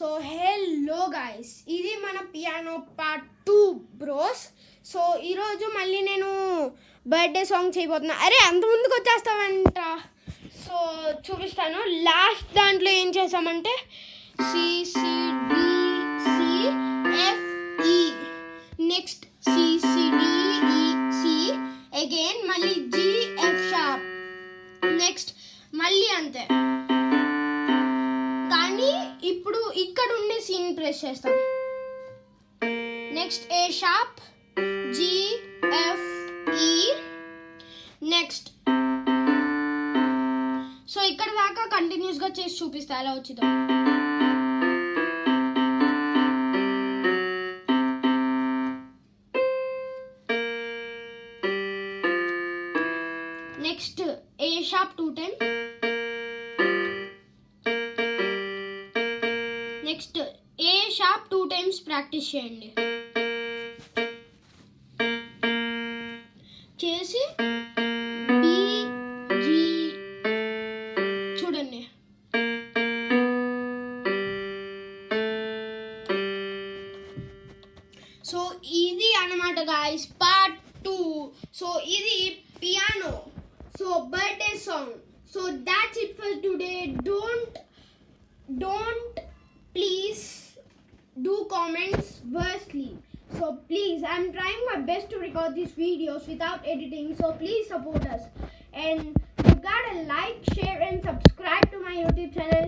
So hello guys, ఇది మన piano part 2 bros. So ఈరోజు మళ్ళీ నేను బర్త్డే సాంగ్ చేయబోతున్నా. అరే అంత ముందుకు వచ్చేస్తామంట. సో చూపిస్తాను. లాస్ట్ దాంట్లో ఏం చేసామంటే C C D C F E, next C C D E C, again మళ్ళీ జి ఎఫ్ షార్ప్, నెక్స్ట్ మళ్ళీ అంతే. కానీ ఇప్పుడు ఇక్కడ ఉండే సీన్ ప్రెస్ చేస్తాం. Next A sharp, G F E, next. So ఇక్కడ దాకా కంటిన్యూస్ గా చేసి చూపిస్తా ఎలా వచ్చిందో. Next A sharp 2 times, next A sharp 2 times practice చేయండి. చేసి బి జి చూడండి. సో ఇది అన్నమాట గాయ్స్ పార్ట్ 2. సో ఇది piano, so birthday song. So that's it for today. Don't please do comments firstly. So please, I'm trying my best to record these videos without editing, so please support us, and you gotta like, share and subscribe to my YouTube channel.